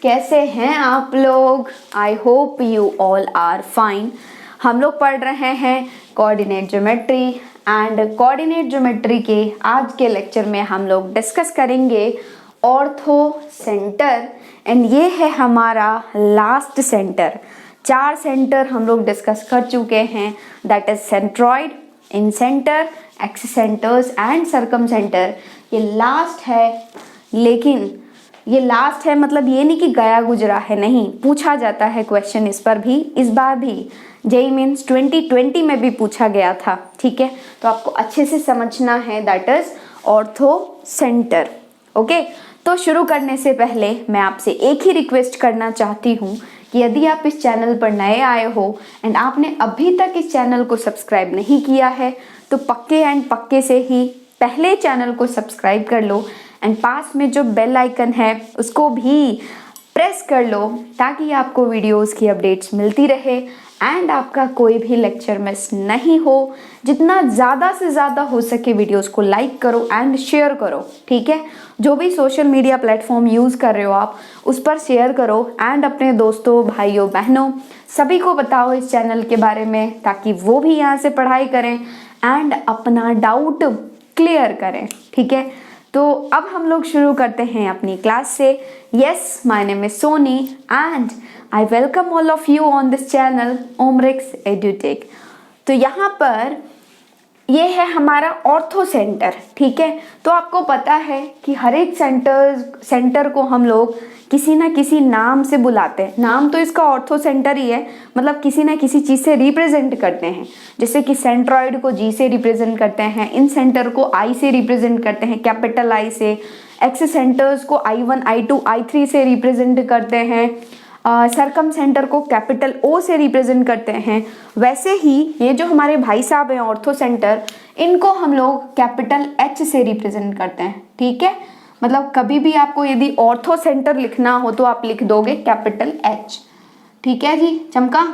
कैसे हैं आप लोग? I hope you all are fine. हम लोग पढ़ रहे हैं coordinate geometry and coordinate geometry के आज के लेक्चर में हम लोग डिस्कस करेंगे ऑर्थो सेंटर एंड ये है हमारा लास्ट सेंटर। 4 सेंटर हम लोग डिस्कस कर चुके हैं, that is centroid, in centre, axis centres and circum centre. ये लास्ट है, लेकिन ये लास्ट है मतलब ये नहीं कि गया गुजरा है, नहीं, पूछा जाता है क्वेश्चन इस पर भी। इस बार भी जेईई मीन्स 2020 में भी पूछा गया था, ठीक है। तो आपको अच्छे से समझना है, that is ortho centre. Okay, तो शुरू करने से पहले मैं आपसे एक ही रिक्वेस्ट करना चाहती हूँ कि यदि आप इस चैनल पर नए आए हो एंड आपने अभी तक इस चैनल को सब्सक्राइब नहीं किया है तो पक्के से ही पहले चैनल को सब्सक्राइब कर लो एंड पास में जो बेल आइकन है उसको भी प्रेस कर लो ताकि आपको वीडियोस की अपडेट्स मिलती रहे एंड आपका कोई भी लेक्चर मिस नहीं हो। जितना ज़्यादा से ज़्यादा हो सके वीडियोस को लाइक करो एंड शेयर करो, ठीक है। जो भी सोशल मीडिया प्लेटफॉर्म यूज़ कर रहे हो आप उस पर शेयर करो एंड अपने दोस्तों, भाइयों, बहनों सभी को बताओ इस चैनल के बारे में ताकि वो भी यहाँ से पढ़ाई करें एंड अपना डाउट क्लियर करें, ठीक है। तो अब हम लोग शुरू करते हैं अपनी क्लास से। Yes, my name is Soni and I welcome all of you on this channel Omrix Edutech. तो यहाँ पर ये है हमारा ऑर्थो सेंटर, ठीक है। तो आपको पता है कि हर एक सेंटर को हम लोग किसी ना किसी नाम से बुलाते हैं। नाम तो इसका ऑर्थो सेंटर ही है, मतलब किसी ना किसी चीज़ से रिप्रेजेंट करते हैं। जैसे कि सेंट्रॉइड को जी से रिप्रेजेंट करते हैं, इन सेंटर को आई से रिप्रेजेंट करते हैं, कैपिटल आई से। एक्सिस सेंटर्स को I1, I2, I3 से रिप्रेजेंट करते हैं। सर्कम सेंटर को कैपिटल O से रिप्रेजेंट करते हैं। वैसे ही ये जो हमारे भाई साहब हैं ऑर्थो सेंटर, इनको हम लोग कैपिटल H से रिप्रेजेंट करते हैं, ठीक है। मतलब कभी भी आपको यदि ऑर्थो सेंटर लिखना हो तो आप लिख दोगे कैपिटल H, ठीक है जी, चमका,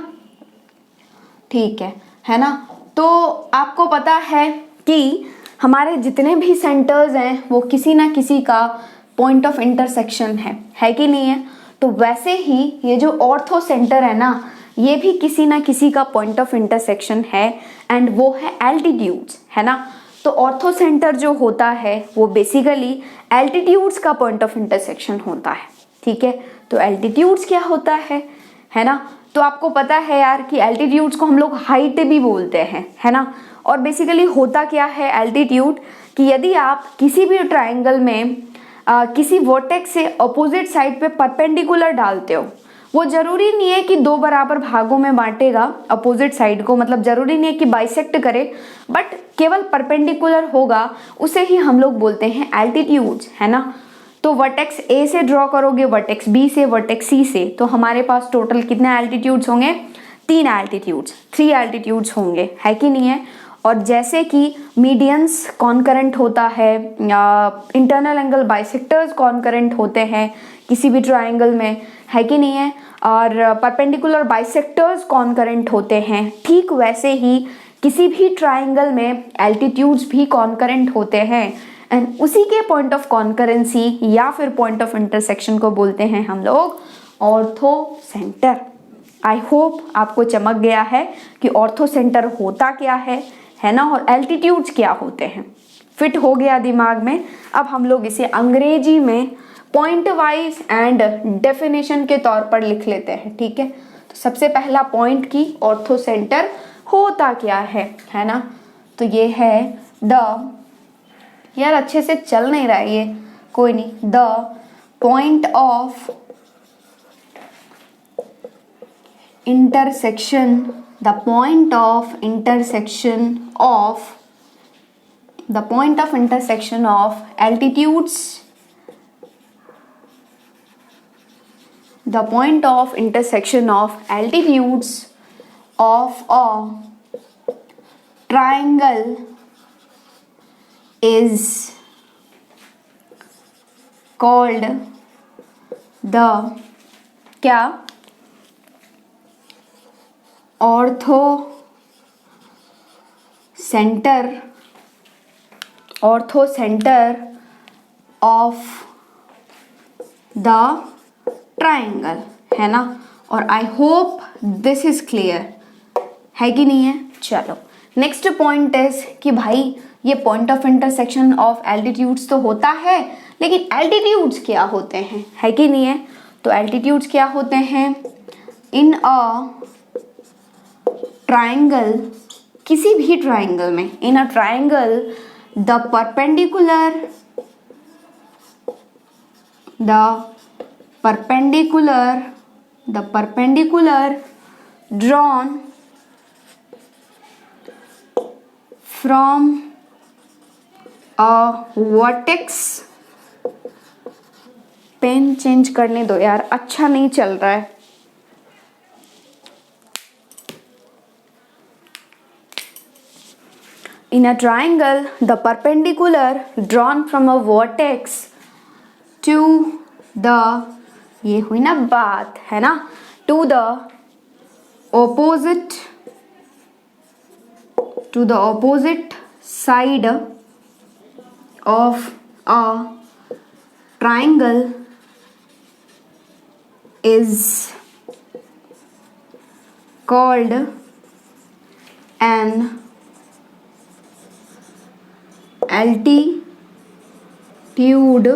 ठीक है ना। तो आपको पता है कि हमारे जितने भी सेंटर्स हैं वो किसी ना किसी का पॉइंट ऑफ इंटरसेक्शन है कि नहीं है। तो वैसे ही ये जो ऑर्थो सेंटर है ना, ये भी किसी ना किसी का पॉइंट ऑफ इंटरसेक्शन है एंड वो है एल्टीट्यूड्स, है ना। तो ऑर्थो सेंटर जो होता है वो बेसिकली एल्टीट्यूड्स का पॉइंट ऑफ इंटरसेक्शन होता है, ठीक है। तो एल्टीट्यूड्स क्या होता है ना। तो आपको पता है यार कि एल्टीट्यूड्स को हम लोग हाइट भी बोलते हैं, है ना। और बेसिकली होता क्या है एल्टीट्यूड, कि यदि आप किसी भी ट्राइंगल में किसी वर्टेक्स से अपोजिट साइड पे परपेंडिकुलर डालते हो, वो जरूरी नहीं है कि 2 बराबर भागों में बांटेगा अपोजिट साइड को, मतलब जरूरी नहीं है कि बाइसेक्ट करे, बट केवल परपेंडिकुलर होगा, उसे ही हम लोग बोलते हैं एल्टीट्यूड्स, है ना। तो वर्टेक्स ए से ड्रॉ करोगे, वर्टेक्स बी से, वर्टेक्स सी से, तो हमारे पास टोटल कितने एल्टीट्यूड्स होंगे? 3 एल्टीट्यूड्स होंगे, है कि नहीं है। और जैसे कि मीडियंस कॉन्करेंट होता है, इंटरनल एंगल बाइसेक्टर्स कॉन्करेंट होते हैं किसी भी ट्राइंगल में, है कि नहीं है। और परपेंडिकुलर बाइसेक्टर्स कॉन्करेंट होते हैं, ठीक वैसे ही किसी भी ट्राइंगल में एल्टीट्यूड्स भी कॉन्करेंट होते हैं एंड उसी के पॉइंट ऑफ कॉन्करेंसी या फिर पॉइंट ऑफ इंटरसेक्शन को बोलते हैं हम लोग ऑर्थो सेंटर। आई होप आपको चमक गया है कि ऑर्थो सेंटर होता क्या है ना, और एल्टीट्यूड्स क्या होते हैं। फिट हो गया दिमाग में। अब हम लोग इसे अंग्रेजी में पॉइंट वाइज एंड डेफिनेशन के तौर पर लिख लेते हैं, ठीक है। तो सबसे पहला पॉइंट की ऑर्थो सेंटर होता क्या है ना। तो ये है यार अच्छे से चल नहीं रहा है ये, कोई नहीं, the point of intersection of altitudes, the point of intersection of altitudes of a triangle is called the क्या? Ortho centre of the triangle, है ना। और आई होप दिस इज क्लियर, है कि नहीं है। चलो नेक्स्ट पॉइंट इज कि भाई ये point of intersection of altitudes तो होता है, लेकिन एल्टीट्यूड्स क्या होते हैं, है कि नहीं है। तो एल्टीट्यूड्स क्या होते हैं, इन अ ट्राइंगल, किसी भी ट्राइंगल में, in a triangle the perpendicular drawn from a vertex, pen change करने दो यार, अच्छा नहीं चल रहा है। In a triangle, the perpendicular drawn from a vertex to the, ये हुई ना बात, है ना, to the opposite side of a triangle is called an altitude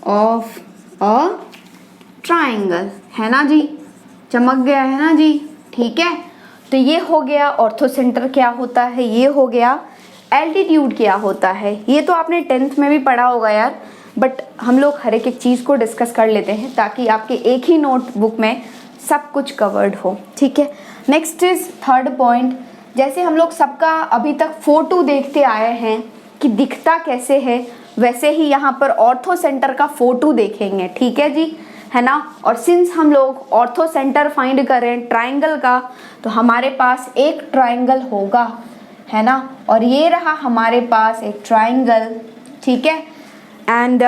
of a triangle, है ना जी, चमक गया है ना जी, ठीक है। तो ये हो गया ऑर्थोसेंटर क्या होता है, ये हो गया एल्टीट्यूड क्या होता है। ये तो आपने 10th में भी पढ़ा होगा यार, बट हम लोग हर एक चीज़ को डिस्कस कर लेते हैं ताकि आपके एक ही नोटबुक में सब कुछ कवर्ड हो, ठीक है। नेक्स्ट इज थर्ड पॉइंट, जैसे हम लोग सबका अभी तक फोटो देखते आए हैं कि दिखता कैसे है, वैसे ही यहाँ पर ऑर्थोसेंटर का फोटो देखेंगे, ठीक है जी, है ना। और सिंस हम लोग ऑर्थोसेंटर फाइंड करें ट्राइंगल का, तो हमारे पास एक ट्राइंगल होगा, है ना, और ये रहा हमारे पास एक ट्राइंगल, ठीक है। एंड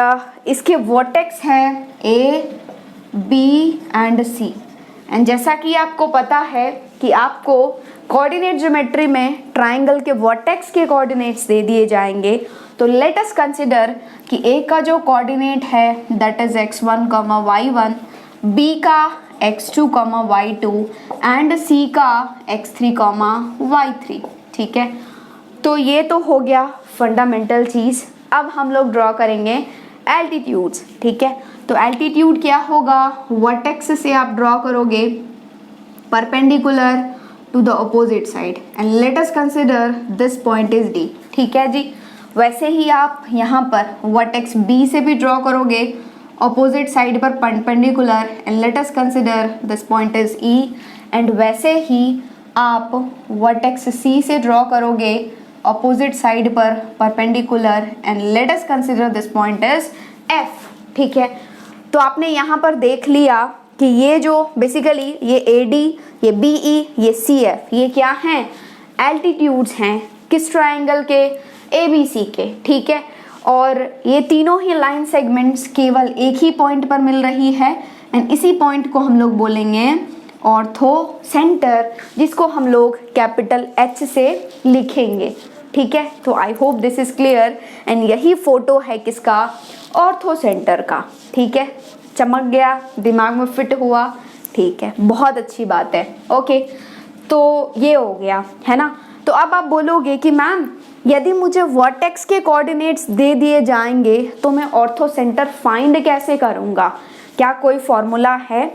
इसके वर्टेक्स हैं ए, बी एंड सी। एंड जैसा कि आपको पता है कि आपको कोऑर्डिनेट ज्योमेट्री में ट्राइंगल के वर्टेक्स के कोऑर्डिनेट्स दे दिए जाएंगे। तो लेट अस कंसिडर कि ए का जो कोऑर्डिनेट है that is x1, y1, B का x2, y2 एंड सी का x3, y3, ठीक है। तो ये तो हो गया फंडामेंटल चीज़। अब हम लोग ड्रॉ करेंगे एल्टीट्यूड्स, ठीक है। तो एल्टीट्यूड क्या होगा, वर्टेक्स से आप ड्रॉ करोगे perpendicular to the opposite side and let us consider this point is D, ठीक है जी। वैसे ही आप यहाँ पर वर्टेक्स बी से भी ड्रॉ करोगे अपोजिट साइड पर perpendicular and let us consider this point is E. And वैसे ही आप वर्टेक्स सी से ड्रॉ करोगे अपोजिट साइड पर perpendicular and let us consider this point is F, ठीक है। तो आपने यहाँ पर देख लिया कि ये जो बेसिकली ये ए डी, ये बी ई, ये सी एफ, ये क्या हैं, एल्टीट्यूड्स हैं किस ट्राइंगल के, ए बी सी के, ठीक है। और ये तीनों ही लाइन सेगमेंट्स केवल एक ही पॉइंट पर मिल रही है एंड इसी पॉइंट को हम लोग बोलेंगे ऑर्थो सेंटर, जिसको हम लोग कैपिटल एच से लिखेंगे, ठीक है। तो आई hope this is clear. And यही फोटो है किसका, ऑर्थो सेंटर का, ठीक है। चमक गया, दिमाग में फिट हुआ, ठीक है, बहुत अच्छी बात है। ओके, तो ये हो गया, है ना। तो अब आप बोलोगे कि मैम यदि मुझे वर्टेक्स के कोऑर्डिनेट्स दे दिए जाएंगे तो मैं ऑर्थो सेंटर फाइंड कैसे करूँगा, क्या कोई फॉर्मूला है।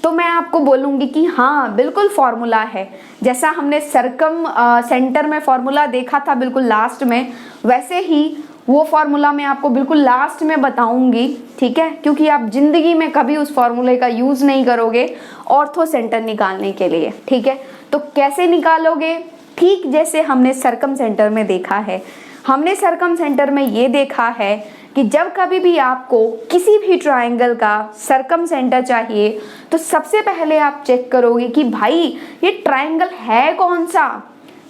तो मैं आपको बोलूँगी कि हाँ बिल्कुल फॉर्मूला है। जैसा हमने सर्कम सेंटर में फॉर्मूला देखा था बिल्कुल लास्ट में, वैसे ही वो फॉर्मूला मैं आपको बिल्कुल लास्ट में बताऊंगी, ठीक है, क्योंकि आप जिंदगी में कभी उस फॉर्मूले का यूज़ नहीं करोगे ऑर्थो सेंटर निकालने के लिए, ठीक है। तो कैसे निकालोगे, ठीक जैसे हमने सर्कम सेंटर में देखा है। हमने सर्कम सेंटर में ये देखा है कि जब कभी भी आपको किसी भी ट्राइंगल का सर्कम सेंटर चाहिए तो सबसे पहले आप चेक करोगे कि भाई ये ट्राइंगल है कौन सा,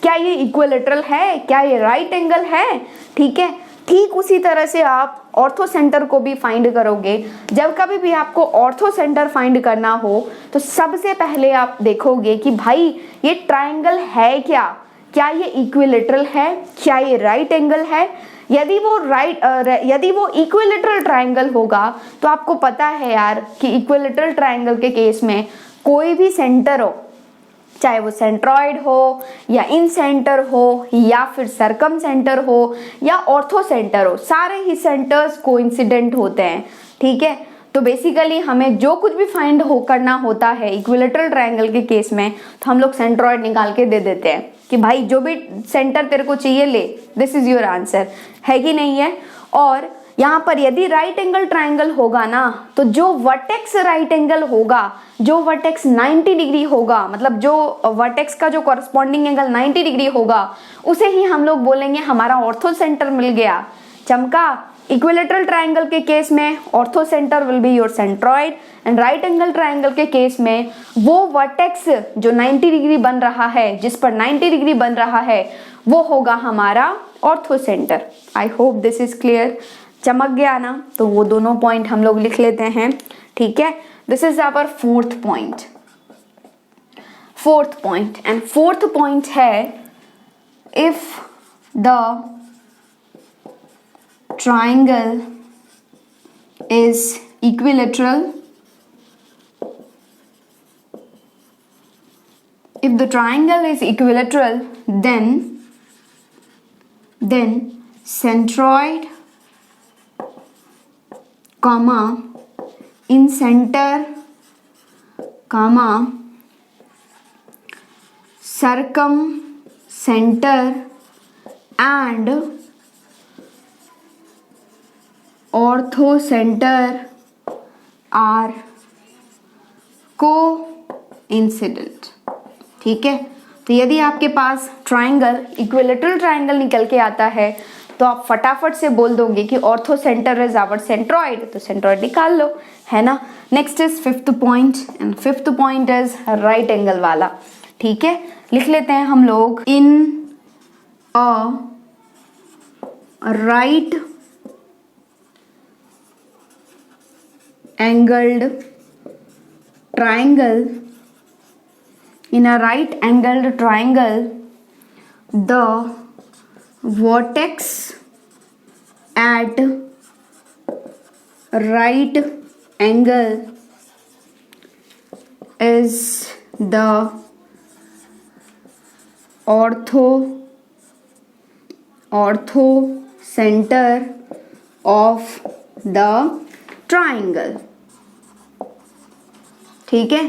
क्या ये इक्विलेटरल है, क्या ये राइट एंगल है, ठीक है। ठीक उसी तरह से आप ऑर्थो सेंटर को भी फाइंड करोगे। जब कभी भी आपको ऑर्थो सेंटर फाइंड करना हो तो सबसे पहले आप देखोगे कि भाई ये ट्राइंगल है क्या, क्या ये इक्विलेटरल है, क्या ये राइट एंगल है, यदि वो इक्विलेटरल ट्रायंगल होगा तो आपको पता है यार कि इक्विलेटरल ट्रायंगल के केस में कोई भी सेंटर हो, चाहे वो सेंट्रॉइड हो या इन सेंटर हो या फिर सरकम सेंटर हो या ऑर्थो सेंटर हो, सारे ही सेंटर्स कोइंसिडेंट होते हैं। ठीक है, तो बेसिकली हमें जो कुछ भी फाइंड करना होता है इक्विलेटरल ट्रायंगल के केस में, तो हम लोग सेंट्रॉइड निकाल के दे देते हैं कि भाई जो भी सेंटर तेरे को चाहिए ले, दिस इज योर आंसर, है कि नहीं है। और यहाँ पर यदि राइट एंगल ट्रायंगल होगा ना, तो जो वर्टेक्स राइट एंगल होगा, जो वर्टेक्स 90 डिग्री होगा, मतलब जो वर्टेक्स का जो कॉरस्पॉन्डिंग एंगल 90 डिग्री होगा, उसे ही हम लोग बोलेंगे हमारा ऑर्थो सेंटर मिल गया। चमका, इक्विलेटरल ट्रायंगल के केस में ortho centre will be your centroid, and right angle triangle के केस में वो वर्टेक्स जो 90 डिग्री बन रहा है, जिस पर 90 डिग्री बन रहा है, वो होगा हमारा ortho centre. I hope this is clear. चमक गया ना, तो वो दोनों पॉइंट हम लोग लिख लेते हैं। ठीक है, this is our fourth point and fourth point है if the triangle is equilateral, if the triangle is equilateral, then centroid comma in center comma circumcenter and orthocentre are coincident. ठीक है, तो यदि आपके पास ट्रायंगल इक्विलेटरल ट्रायंगल निकल के आता है, तो आप फटाफट से बोल दोगे कि orthocentre is our centroid, तो सेंट्रॉइड निकाल लो, है ना। Next is fifth point, and fifth point is right angle वाला। ठीक है, लिख लेते हैं हम लोग, in a right angled triangle, in a right angled triangle, the vertex at right angle is the ortho center of the triangle। ठीक है,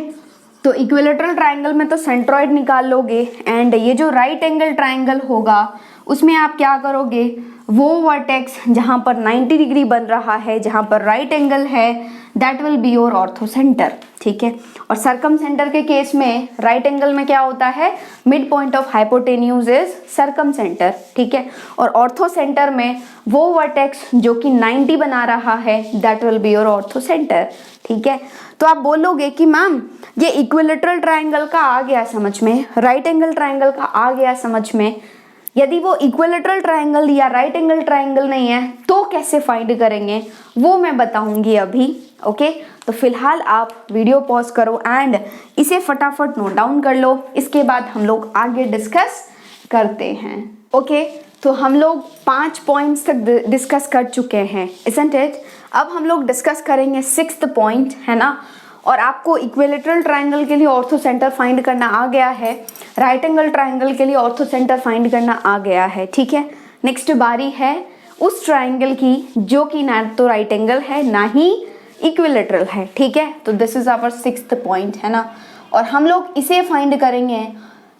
तो इक्विलेटरल ट्रायंगल में तो सेंट्रॉइड निकाल लोगे, एंड ये जो राइट एंगल ट्रायंगल होगा उसमें आप क्या करोगे, वो वर्टेक्स जहां पर 90 डिग्री बन रहा है, जहां पर राइट एंगल है, that will be your ortho centre. ठीक है, और सर्कम सेंटर के केस में राइट एंगल में क्या होता है, mid point of hypotenuse is circum centre. ठीक है, और ऑर्थो सेंटर में वो वर्टेक्स जो कि 90 बना रहा है, that will be your ortho centre. ठीक है, तो आप बोलोगे कि मैम ये इक्विलेटरल ट्रायंगल का आ गया समझ में, राइट एंगल ट्रायंगल का आ गया समझ में, यदि वो इक्विलेटरल ट्रायंगल या राइट एंगल ट्रायंगल नहीं है तो कैसे फाइंड करेंगे, वो मैं बताऊंगी अभी। ओके, तो फिलहाल आप वीडियो पॉज करो एंड इसे फटाफट नोट डाउन कर लो, इसके बाद हम लोग आगे डिस्कस करते हैं। ओके, तो हम लोग 5 पॉइंट्स तक डिस्कस कर चुके हैं, इजंट इट। अब हम लोग डिस्कस करेंगे 6th पॉइंट, है ना। और आपको इक्विलेटरल ट्रायंगल के लिए ऑर्थो सेंटर फाइंड करना आ गया है, राइट एंगल ट्रायंगल के लिए ऑर्थो सेंटर फाइंड करना आ गया है। ठीक है, नेक्स्ट बारी है उस ट्रायंगल की जो कि ना तो राइट एंगल है ना ही इक्विलेटरल है। ठीक है, तो this is our 6th point, है ना। और हम लोग इसे फाइंड करेंगे,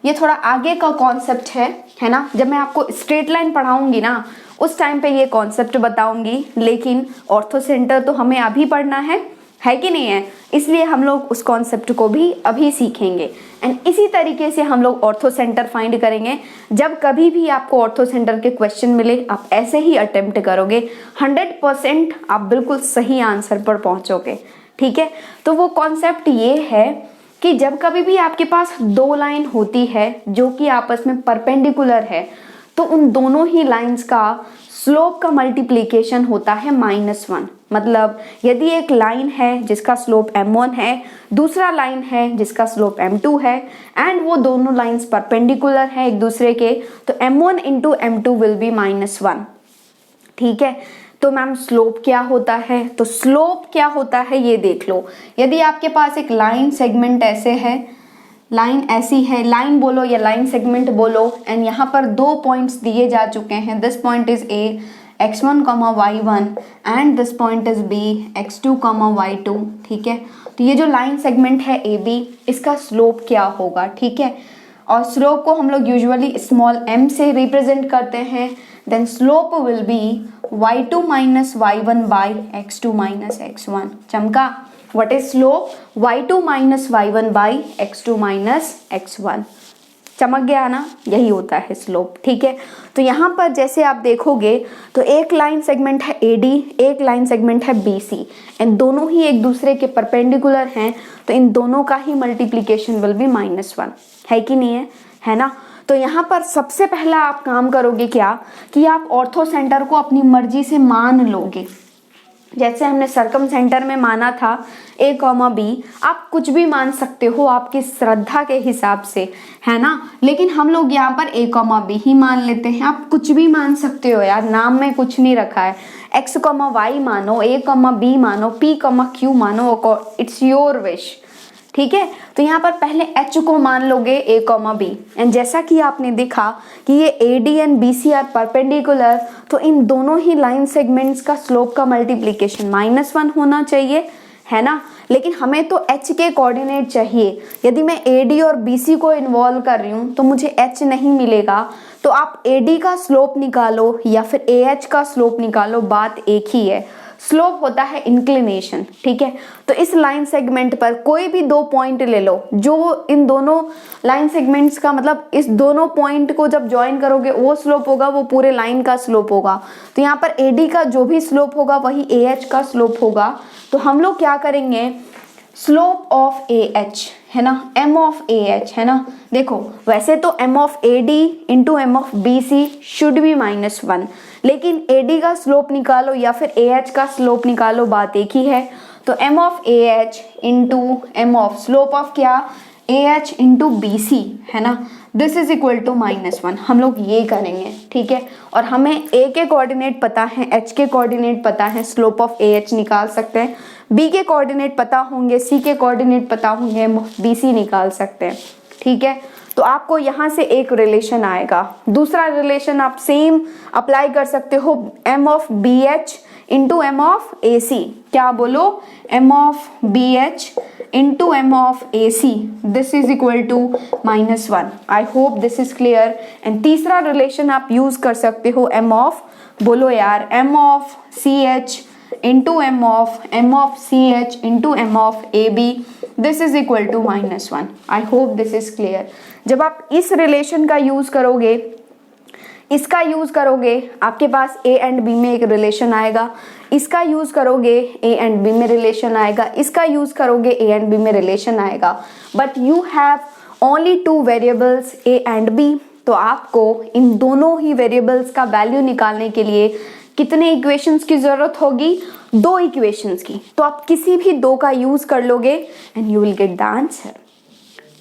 ये थोड़ा आगे का कॉन्सेप्ट है ना। जब मैं आपको स्ट्रेट लाइन पढ़ाऊंगी ना, उस टाइम पे ये कॉन्सेप्ट बताऊंगी, लेकिन ऑर्थो सेंटर तो हमें अभी पढ़ना है कि नहीं है, इसलिए हम लोग उस कॉन्सेप्ट को भी अभी सीखेंगे। एंड इसी तरीके से हम लोग ऑर्थो सेंटर फाइंड करेंगे। जब कभी भी आपको ऑर्थो सेंटर के क्वेश्चन मिले, आप ऐसे ही अटेम्प्ट करोगे, 100% आप बिल्कुल सही आंसर पर पहुंचोगे। ठीक है, तो वो कॉन्सेप्ट ये है कि जब कभी भी आपके पास 2 लाइन होती है जो कि आपस में परपेंडिकुलर है, तो उन दोनों ही लाइंस का स्लोप का मल्टीप्लिकेशन होता है -1। मतलब यदि एक लाइन है जिसका स्लोप m1 है, दूसरा लाइन है जिसका स्लोप m2 है, एंड वो दोनों लाइंस परपेंडिकुलर है एक दूसरे के, तो m1 into m2 will be -1। ठीक है। तो मैम स्लोप क्या होता है, तो स्लोप क्या होता है ये देख लो। यदि आपके पास एक लाइन सेगमेंट ऐसे है, लाइन ऐसी है, लाइन बोलो या लाइन सेगमेंट बोलो, एंड यहाँ पर 2 पॉइंट्स दिए जा चुके हैं। This point is A x1, y1 and this point is b x2, y2, ठीक है। तो ये जो लाइन सेगमेंट है AB, इसका स्लोप क्या होगा, ठीक है। और स्लोप को हम लोग यूजुअली स्मॉल m से रिप्रेजेंट करते हैं। Then slope will be y2 minus y1 by x2 minus x1। चमका, what is slope, y2 minus y1 by x2 minus x1। चमक गया ना, यही होता है स्लोप, ठीक है। तो यहाँ पर जैसे आप देखोगे तो एक लाइन सेगमेंट है AD, एक लाइन सेगमेंट है BC, एंड दोनों ही एक दूसरे के परपेंडिकुलर हैं, तो इन दोनों का ही मल्टीप्लीकेशन विल बी -1, है कि नहीं है ना। तो यहाँ पर सबसे पहला आप काम करोगे क्या कि आप ऑर्थो सेंटर को अपनी मर्जी से मान लोगे। जैसे हमने सर्कम सेंटर में माना था A, B, आप कुछ भी मान सकते हो आपकी श्रद्धा के हिसाब से, है ना। लेकिन हम लोग यहाँ पर A, B ही मान लेते हैं। आप कुछ भी मान सकते हो यार, नाम में कुछ नहीं रखा है। X, Y मानो, A, B मानो, P, Q मानो, इट्स योर विश, ठीक है। तो यहाँ पर पहले H को मान लोगे A, B, एंड जैसा कि आपने देखा कि ये AD and BC are perpendicular, तो इन दोनों ही लाइन सेगमेंट्स का स्लोप का मल्टीप्लिकेशन -1 होना चाहिए, है ना। लेकिन हमें तो H के कोऑर्डिनेट चाहिए। यदि मैं AD और BC को इन्वॉल्व कर रही हूँ तो मुझे H नहीं मिलेगा। तो आप AD का स्लोप निकालो या फिर AH का स्लोप निकालो, बात एक ही है। स्लोप होता है इंक्लिनेशन, ठीक है। तो इस लाइन सेगमेंट पर कोई भी 2 पॉइंट ले लो, जो इन दोनों लाइन सेगमेंट्स का मतलब इस दोनों पॉइंट को जब ज्वाइन करोगे वो स्लोप होगा, वो पूरे लाइन का स्लोप होगा। तो यहाँ पर AD का जो भी स्लोप होगा वही AH का स्लोप होगा। तो हम लोग क्या करेंगे, स्लोप ऑफ AH है ना, m ऑफ AH है ना। देखो वैसे तो m of AD into m of BC should be -1, लेकिन AD का स्लोप निकालो या फिर AH का स्लोप निकालो, बात एक ही है। तो m of AH into m of slope of क्या, AH इंटू BC है ना, दिस इज इक्वल टू -1। हम लोग ये करेंगे, ठीक है। और हमें A के कोऑर्डिनेट पता है, H के कोऑर्डिनेट पता है, स्लोप ऑफ AH निकाल सकते हैं। B के कोऑर्डिनेट पता होंगे, C के कोऑर्डिनेट पता होंगे, BC निकाल सकते हैं, ठीक है। तो आपको यहाँ से एक रिलेशन आएगा। दूसरा रिलेशन आप सेम अप्लाई कर सकते हो, m of BH into m of AC। क्या बोलो, m of BH into m of AC, this is equal to -1। I hope this is clear. And तीसरा रिलेशन आप यूज कर सकते हो, m ऑफ, बोलो यार, m of CH into m of CH into m of AB, this is equal to -1। I hope this is clear. जब आप इस रिलेशन का यूज करोगे, इसका यूज करोगे, आपके पास A एंड B में एक रिलेशन आएगा। इसका यूज करोगे, A एंड B में रिलेशन आएगा। इसका यूज करोगे, A एंड B में रिलेशन आएगा। But you have only 2 variables A and B। तो आपको इन दोनों ही वेरिएबल्स का वैल्यू निकालने के लिए कितने इक्वेशंस की जरूरत होगी, 2 इक्वेशंस की। तो आप किसी भी 2 का यूज कर लोगे and you will get the answer.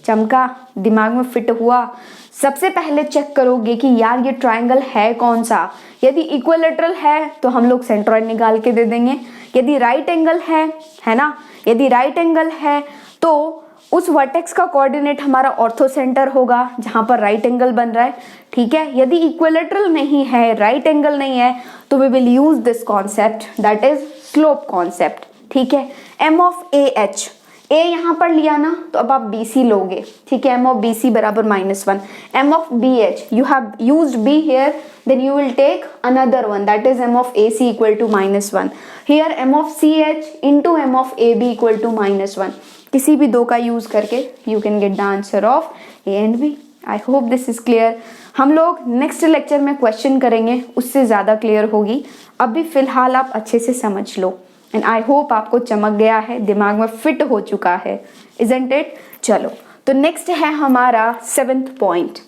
चमका, दिमाग में फिट हुआ। सबसे पहले चेक करोगे कि यार ये ट्रायंगल है कौन सा। यदि इक्विलैटरल है तो हम लोग सेंट्रॉइड निकाल के दे देंगे। यदि राइट एंगल है ना, यदि राइट एंगल है तो उस वर्टेक्स का कोऑर्डिनेट हमारा ऑर्थो सेंटर होगा जहां पर राइट एंगल बन रहा है, ठीक है। यदि इक्विलैटरल नहीं है, राइट एंगल नहीं है, तो we will use this concept, that is slope concept, ठीक है। m ऑफ AH, A यहाँ पर लिया ना, तो अब आप BC लोगे, ठीक है। m ऑफ BC बराबर -1। m of BH, you have used B here, then you will take another one, that is m of AC equal to -1. Here m of CH into m of AB equal to -1. किसी भी 2 का use करके you can get the answer of A and B. I hope this is clear. हम लोग next lecture में question करेंगे, उससे ज़्यादा क्लियर होगी। अभी फिलहाल आप अच्छे से समझ लो, एंड आई होप आपको चमक गया है, दिमाग में फिट हो चुका है, इजंट इट। चलो, तो नेक्स्ट है हमारा 7th पॉइंट,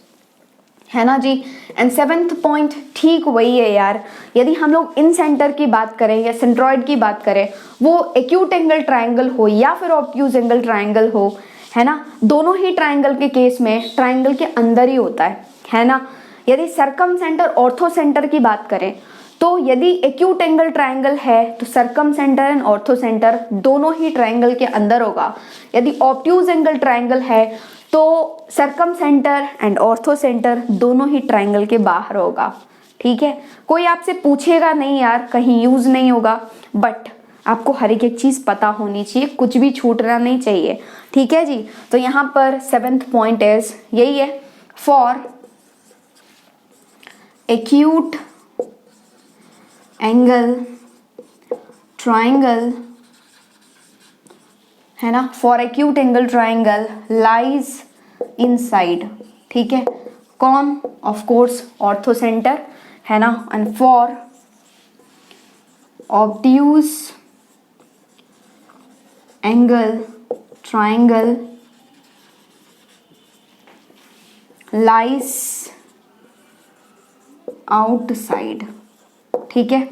है ना जी। एंड 7th पॉइंट ठीक वही है यार। यदि हम लोग इन सेंटर की बात करें या सेंट्रॉइड की बात करें, वो एक्यूट एंगल ट्राइंगल हो या फिर ऑब्ट्यूज एंगल ट्राइंगल हो, है ना, दोनों ही ट्राइंगल के केस में ट्राइंगल के अंदर ही होता है ना। यदि सर्कम सेंटर ऑर्थो सेंटर की बात करें तो यदि एक्यूट एंगल ट्रायंगल है तो circum centre and ortho centre दोनों ही ट्रायंगल के अंदर होगा। यदि ऑब्ट्यूज एंगल ट्रायंगल है तो circum centre and ortho centre दोनों ही ट्रायंगल के बाहर होगा। ठीक है, कोई आपसे पूछेगा नहीं यार, कहीं यूज नहीं होगा, बट आपको हर एक चीज पता होनी चाहिए, कुछ भी छूटना नहीं चाहिए। ठीक है जी, तो यहाँ पर 7th पॉइंट इज यही है, फॉर एक्यूट एंगल ट्रायंगल, है ना, for acute angle triangle lies inside, ठीक है, कौन, ऑफ कोर्स ऑर्थो सेंटर, है ना, and for obtuse angle triangle lies outside. ठीक है,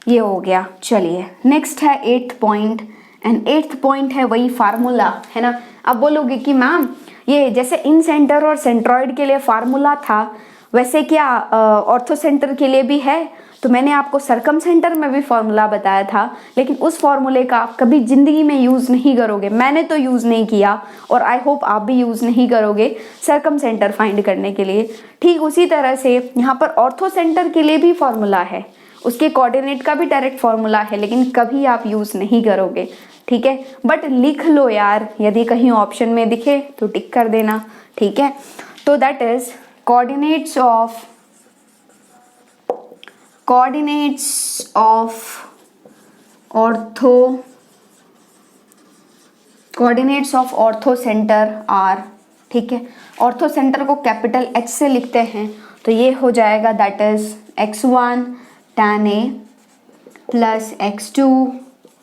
ये हो गया। चलिए नेक्स्ट है 8th point, and 8th point है वही फार्मूला, है ना। अब बोलोगे कि मैम ये जैसे इन सेंटर और सेंट्रॉइड के लिए फार्मूला था वैसे क्या ऑर्थो सेंटर के लिए भी है? तो मैंने आपको सर्कम सेंटर में भी फॉर्मूला बताया था, लेकिन उस फॉर्मूले का आप कभी जिंदगी में यूज नहीं करोगे, मैंने तो यूज नहीं किया और आई होप आप भी यूज नहीं करोगे सर्कम सेंटर फाइंड करने के लिए। ठीक उसी तरह से यहाँ पर ऑर्थो सेंटर के लिए भी फॉर्मूला है, उसके कोऑर्डिनेट का भी डायरेक्ट फॉर्मूला है, लेकिन कभी आप यूज नहीं करोगे। ठीक है, बट लिख लो यार, यदि कहीं ऑप्शन में दिखे तो टिक कर देना। ठीक है, तो that is coordinates of orthocentre are. ठीक है, ऑर्थो सेंटर को कैपिटल H से लिखते हैं तो ये हो जाएगा that is x1 tan A plus x2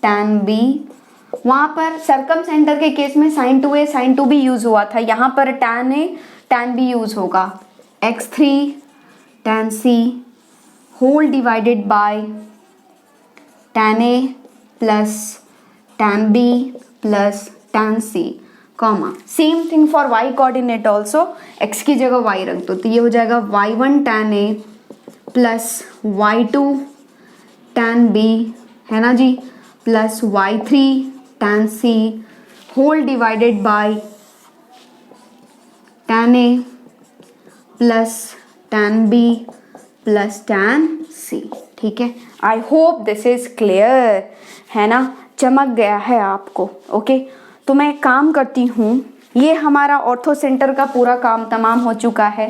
tan B। वहाँ पर सर्कम सेंटर के केस में sin 2A sin 2B use हुआ था, यहाँ पर tan A tan B use होगा। x3 tan C whole divided by tan A plus tan B plus tan C, comma same thing for y coordinate also, x की जगह y रख दो तो ये हो जाएगा y1 tan A plus y2 tan B, है ना जी, plus y3 tan C whole divided by tan A plus tan B plus tan C। ठीक है, I hope this is clear, है ना, चमक गया है आपको। ओके, तो मैं काम करती हूँ, ये हमारा ऑर्थो सेंटर का पूरा काम तमाम हो चुका है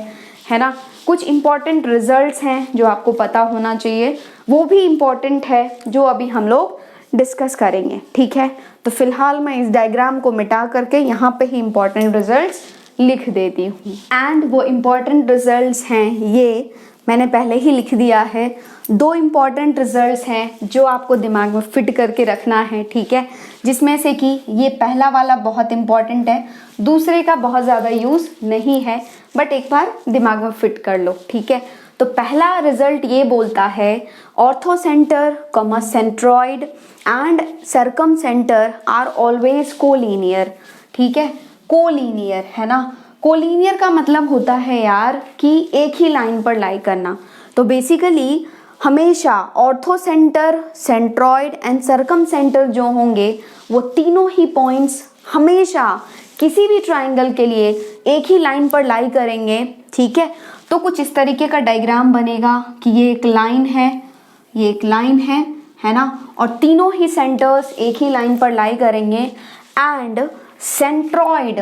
ना। कुछ इंपॉर्टेंट रिजल्ट्स हैं जो आपको पता होना चाहिए, वो भी इम्पॉर्टेंट है जो अभी हम लोग डिस्कस करेंगे। ठीक है, तो फिलहाल मैं इस डायग्राम को मिटा करके यहाँ पे ही इम्पॉर्टेंट रिजल्ट्स लिख देती हूँ। एंड वो इम्पॉर्टेंट रिजल्ट्स हैं, ये मैंने पहले ही लिख दिया है। 2 इम्पॉर्टेंट रिजल्ट्स हैं जो आपको दिमाग में फिट करके रखना है। ठीक है, जिसमें से कि ये पहला वाला बहुत इम्पॉर्टेंट है, दूसरे का बहुत ज़्यादा यूज़ नहीं है, बट एक बार दिमाग में फिट कर लो। ठीक है, तो पहला रिजल्ट ये बोलता है orthocentre comma centroid and circumcentre are always collinear. ठीक है, कोलिनियर, है ना। कोलिनियर का मतलब होता है यार कि एक ही लाइन पर लाई करना। तो बेसिकली हमेशा ortho centre, centroid and circum centre जो होंगे वो तीनों ही पॉइंट्स हमेशा किसी भी ट्राइंगल के लिए एक ही लाइन पर लाई करेंगे। ठीक है, तो कुछ इस तरीके का डायग्राम बनेगा कि ये एक लाइन है, ये एक लाइन है ना, और तीनों ही सेंटर्स एक ही लाइन पर लाई करेंगे। And centroid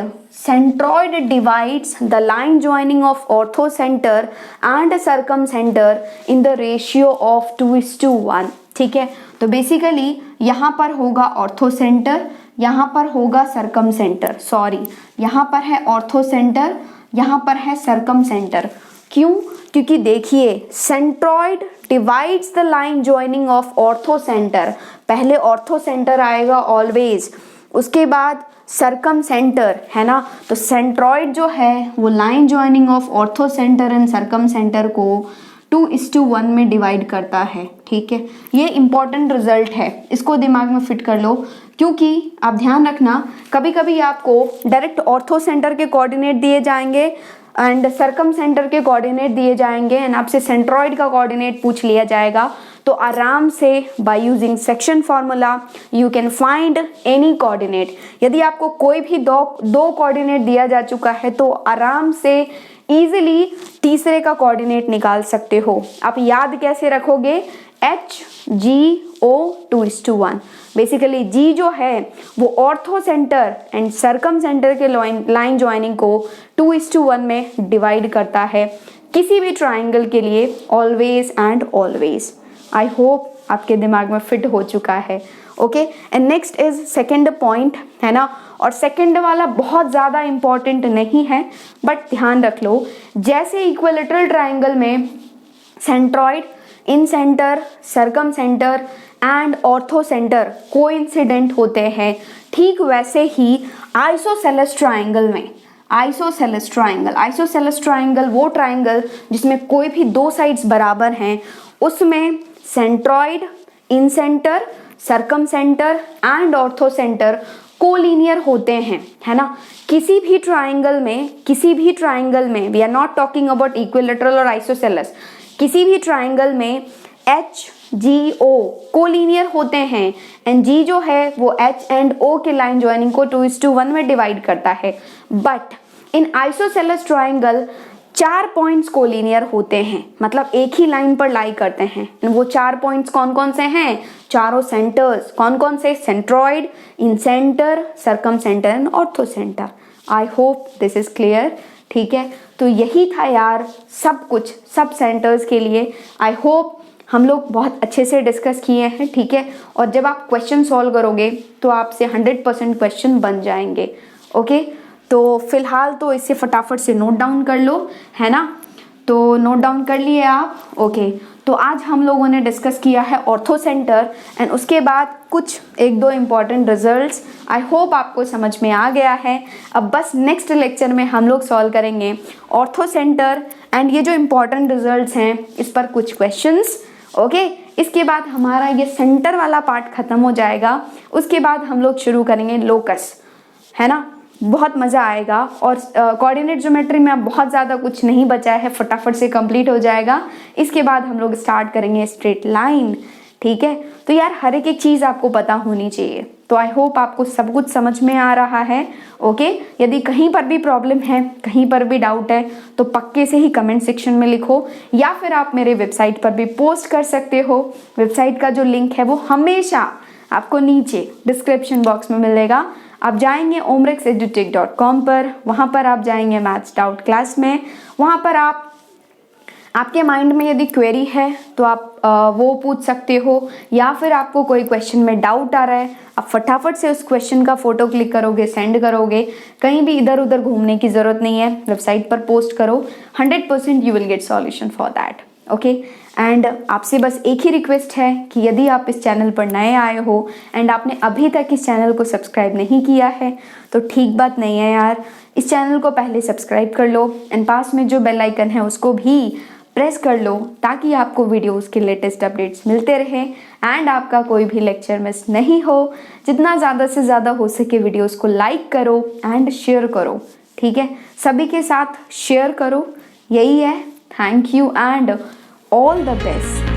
divides the line joining of ortho center and circum center in the ratio of 2:1। ठीक है, तो बेसिकली यहाँ पर होगा ऑर्थो सेंटर, यहाँ पर होगा सर्कम सेंटर, सॉरी यहाँ पर है ऑर्थो सेंटर, यहाँ पर है सर्कम सेंटर। क्यों? क्योंकि देखिए centroid divides the line joining of ortho centre, पहले ऑर्थो सेंटर आएगा ऑलवेज, उसके बाद सर्कम सेंटर, है ना। तो सेंट्रॉइड जो है वो line joining of ortho centre and circum centre को 2:1 में डिवाइड करता है। ठीक है, ये इंपॉर्टेंट रिजल्ट है, इसको दिमाग में फिट कर लो, क्योंकि आप ध्यान रखना कभी कभी आपको डायरेक्ट ऑर्थो सेंटर के कोऑर्डिनेट दिए जाएंगे एंड सर्कम सेंटर के कोऑर्डिनेट दिए जाएंगे एंड आपसे सेंट्रॉइड का कोऑर्डिनेट पूछ लिया जाएगा, तो आराम से by using section formula you can find any coordinate. यदि आपको कोई भी दो कोऑर्डिनेट दिया जा चुका है तो आराम से इजीली तीसरे का कोऑर्डिनेट निकाल सकते हो। आप याद कैसे रखोगे? HGO 2:1। बेसिकली G जो है वो ortho centre and circumcentre के लाइन ज्वाइनिंग को 2:1 में डिवाइड करता है किसी भी ट्राइंगल के लिए, always and always. I hope आपके दिमाग में फिट हो चुका है। Okay, and next is second point, है ना। और सेकेंड वाला बहुत ज़्यादा इंपॉर्टेंट नहीं है, बट ध्यान रख लो, जैसे इक्विलेटरल ट्राइंगल में centroid, incentre, circumcentre and orthocentre coincident होते हैं, ठीक वैसे ही आइसोसेलेस ट्राइंगल में, आइसोसेलेस ट्राइंगल वो ट्राइंगल जिसमें कोई भी दो साइड्स बराबर हैं, उसमें centroid, incentre, circumcentre and orthocentre collinear होते हैं, है ना। किसी भी ट्राइंगल में we are not talking about equilateral और आइसोसेलेस, किसी भी ट्राइंगल में HGO कोलिनियर होते हैं एंड G जो है वो H एंड O के लाइन ज्वाइनिंग को 2:1 में डिवाइड करता है। But in isosceles triangle 4 points collinear होते हैं, मतलब एक ही लाइन पर लाई करते हैं। वो 4 पॉइंट्स कौन कौन से हैं? चारों सेंटर्स। कौन कौन से? Centroid, incentre, circumcentre and ortho centre. I hope this is clear. ठीक है, तो यही था यार सब कुछ, सब सेंटर्स के लिए। आई होप हम लोग बहुत अच्छे से डिस्कस किए हैं। ठीक है, और जब आप क्वेश्चन सॉल्व करोगे तो आपसे 100% क्वेश्चन बन जाएंगे। ओके, तो फिलहाल तो इसे फटाफट से नोट डाउन कर लो, है ना। तो नोट डाउन कर लिए आप? ओके, तो आज हम लोगों ने डिस्कस किया है ऑर्थो सेंटर एंड उसके बाद कुछ 1-2 इम्पॉर्टेंट रिजल्ट्स। आई होप आपको समझ में आ गया है। अब बस नेक्स्ट लेक्चर में हम लोग सॉल्व करेंगे ऑर्थो सेंटर एंड ये जो इम्पॉर्टेंट रिजल्ट्स हैं इस पर कुछ क्वेश्चंस। ओके, इसके बाद हमारा ये सेंटर वाला पार्ट खत्म हो जाएगा। उसके बाद हम लोग शुरू करेंगे लोकस, है ना। बहुत मज़ा आएगा और कोऑर्डिनेट ज्योमेट्री में अब बहुत ज़्यादा कुछ नहीं बचा है, फटाफट से कंप्लीट हो जाएगा। इसके बाद हम लोग स्टार्ट करेंगे स्ट्रेट लाइन। ठीक है, तो यार हर एक चीज़ आपको पता होनी चाहिए। तो आई होप आपको सब कुछ समझ में आ रहा है। ओके, यदि कहीं पर भी प्रॉब्लम है, कहीं पर भी डाउट है तो पक्के से ही कमेंट सेक्शन में लिखो या फिर आप मेरे वेबसाइट पर भी पोस्ट कर सकते हो। वेबसाइट का जो लिंक है वो हमेशा आपको नीचे डिस्क्रिप्शन बॉक्स में मिलेगा। आप जाएंगे omrexedutech.com पर, वहाँ पर आप जाएंगे मैथ्स डाउट क्लास में। वहाँ पर आपके माइंड में यदि क्वेरी है तो आप वो पूछ सकते हो, या फिर आपको कोई क्वेश्चन में डाउट आ रहा है आप फटाफट से उस क्वेश्चन का फोटो क्लिक करोगे, सेंड करोगे। कहीं भी इधर उधर घूमने की ज़रूरत नहीं है, वेबसाइट पर पोस्ट करो, 100% you will get solution for that. Okay, and आपसे बस एक ही रिक्वेस्ट है कि यदि आप इस चैनल पर नए आए हो एंड आपने अभी तक इस चैनल को सब्सक्राइब नहीं किया है तो ठीक बात नहीं है यार, इस चैनल को पहले सब्सक्राइब कर लो एंड पास में जो बेल आइकन है उसको भी प्रेस कर लो ताकि आपको वीडियोस के लेटेस्ट अपडेट्स मिलते रहे एंड आपका कोई भी लेक्चर मिस नहीं हो। जितना ज़्यादा से ज़्यादा हो सके वीडियोस को लाइक करो एंड शेयर करो। ठीक है, सभी के साथ शेयर करो, यही है। Thank you and all the best.